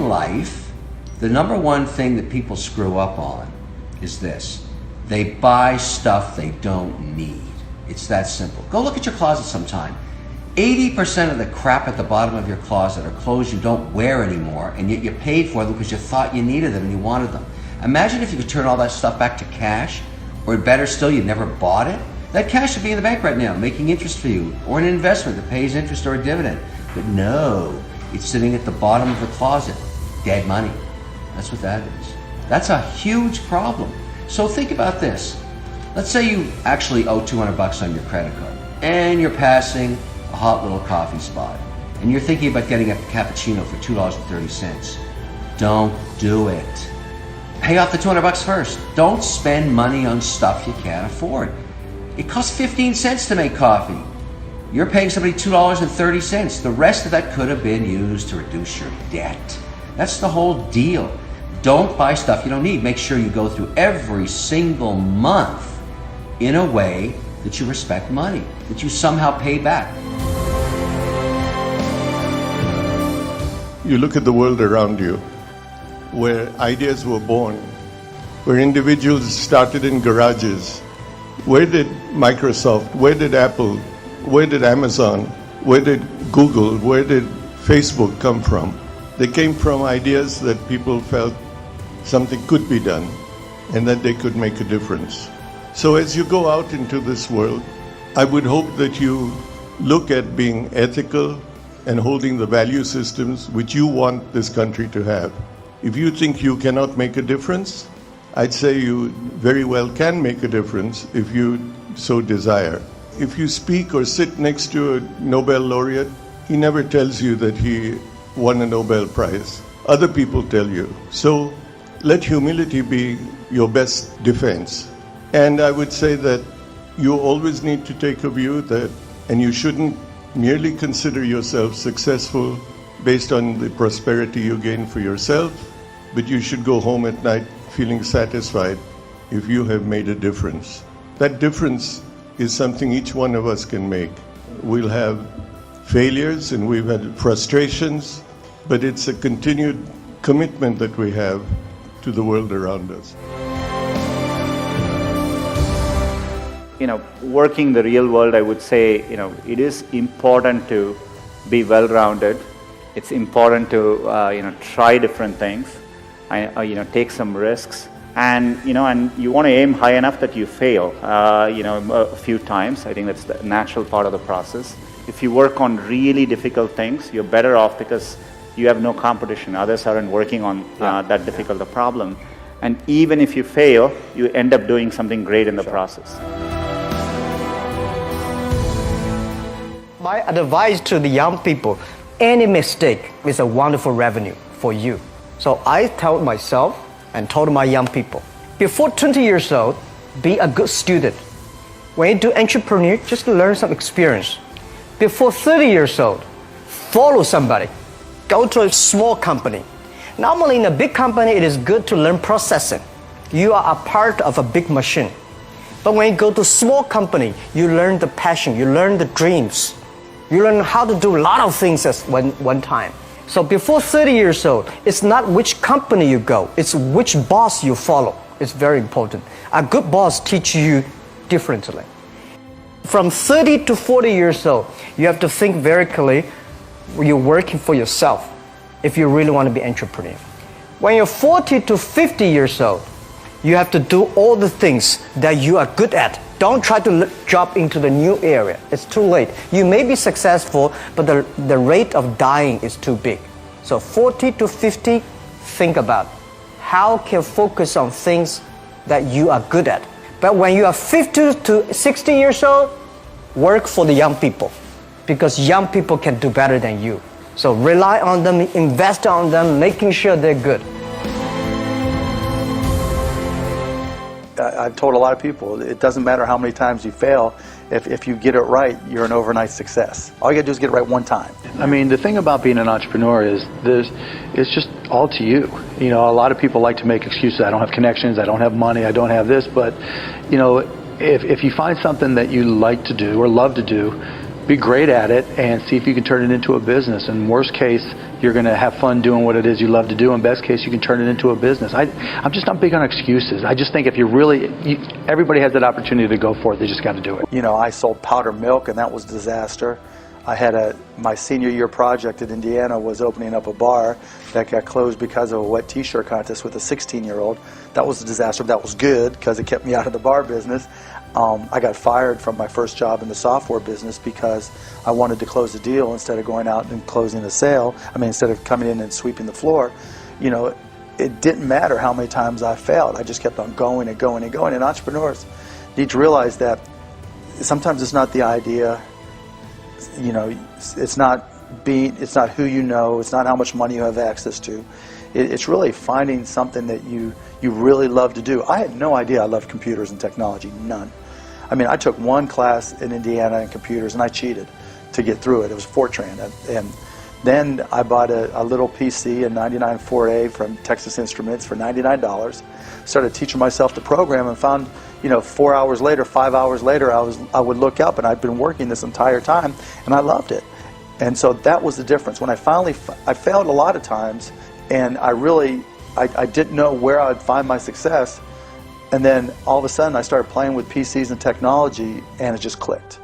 in life, the number one thing that people screw up on is this. They buy stuff they don't need. It's that simple. Go look at your closet sometime. 80% of the crap at the bottom of your closet are clothes you don't wear anymore, and yet you paid for them because you thought you needed them and you wanted them. Imagine if you could turn all that stuff back to cash, or better still, you never bought it. That cash would be in the bank right now, making interest for you, or an investment that pays interest or a dividend. But no, it's sitting at the bottom of the closet, dead money. That's what that is. That's a huge problem. So think about this. Let's say you actually owe $200 on your credit card, and you're passing a hot little coffee spot, and you're thinking about getting a cappuccino for $2.30. Don't do it. Pay off the $200 first. Don't spend money on stuff you can't afford. It costs 15 cents to make coffee. You're paying somebody $2.30. The rest of that could have been used to reduce your debt. That's the whole deal. Don't buy stuff you don't need. Make sure you go through every single month in a way that you respect money, that you somehow pay back. You look at the world around you, where ideas were born, where individuals started in garages. Where did Microsoft, where did Apple, where did Amazon, where did Google, where did Facebook come from? They came from ideas that people felt something could be done and that they could make a difference. So as you go out into this world, I would hope that you look at being ethical and holding the value systems which you want this country to have. If you think you cannot make a difference, I'd say you very well can make a difference if you so desire. If you speak or sit next to a Nobel laureate, he never tells you that he won a Nobel Prize. Other people tell you. So let humility be your best defense. And I would say that you always need to take a view that, and you shouldn't merely consider yourself successful based on the prosperity you gain for yourself, but you should go home at night feeling satisfied if you have made a difference. That difference is something each one of us can make. We'll have failures and we've had frustrations, but it's a continued commitment that we have to the world around us. Working the real world, I would say, it is important to be well-rounded. It's important to, try different things, take some risks, and you want to aim high enough that you fail, a few times. I think that's the natural part of the process. If you work on really difficult things, you're better off because you have no competition. Others aren't working on that difficult a problem. And even if you fail, you end up doing something great in the process. My advice to the young people, any mistake is a wonderful revenue for you. So I tell myself and told my young people, before 20 years old, be a good student. When you do entrepreneur, just learn some experience. Before 30 years old, follow somebody. Go to a small company. Normally in a big company, it is good to learn processing. You are a part of a big machine. But when you go to a small company, you learn the passion, you learn the dreams. You learn how to do a lot of things at one time. So before 30 years old, it's not which company you go, it's which boss you follow. It's very important. A good boss teaches you differently. From 30 to 40 years old, you have to think very clearly, you're working for yourself if you really want to be an entrepreneur. When you're 40 to 50 years old, you have to do all the things that you are good at. Don't try to jump into the new area. It's too late. You may be successful, but the rate of dying is too big. So 40 to 50, think about how can you focus on things that you are good at. But when you are 50 to 60 years old, work for the young people because young people can do better than you. So rely on them, invest on them, making sure they're good. I've told a lot of people, it doesn't matter how many times you fail, if you get it right, you're an overnight success. All you gotta do is get it right one time. I mean, the thing about being an entrepreneur is it's just all to you. A lot of people like to make excuses. I don't have connections, I don't have money, I don't have this, but if you find something that you like to do or love to do, be great at it and see if you can turn it into a business. And worst case, You're going to have fun doing what it is you love to do. In best case, you can turn it into a business. I'm just not big on excuses. I just think if everybody has that opportunity to go for it. They just got to do it. You know, I sold powdered milk, and that was a disaster. I had my senior year project at Indiana was opening up a bar that got closed because of a wet t-shirt contest with a 16-year-old. That was a disaster. That was good because it kept me out of the bar business. I got fired from my first job in the software business because I wanted to close a deal instead of going out and closing a sale. I mean, instead of coming in and sweeping the floor. You know, it didn't matter how many times I failed. I just kept on going and going and going. And entrepreneurs need to realize that sometimes it's not the idea. You know, it's not who you know, it's not how much money you have access to. It's really finding something that you really love to do. I had no idea I loved computers and technology, none. I mean, I took one class in Indiana in computers and I cheated to get through it. It was Fortran. And then I bought a little PC, a 99 4A from Texas Instruments for $99. Started teaching myself to program and found, you know, 4 hours later, 5 hours later, I would look up and I'd been working this entire time and I loved it. And so that was the difference. When I failed a lot of times and I didn't know where I'd find my success. And then all of a sudden I started playing with PCs and technology and it just clicked.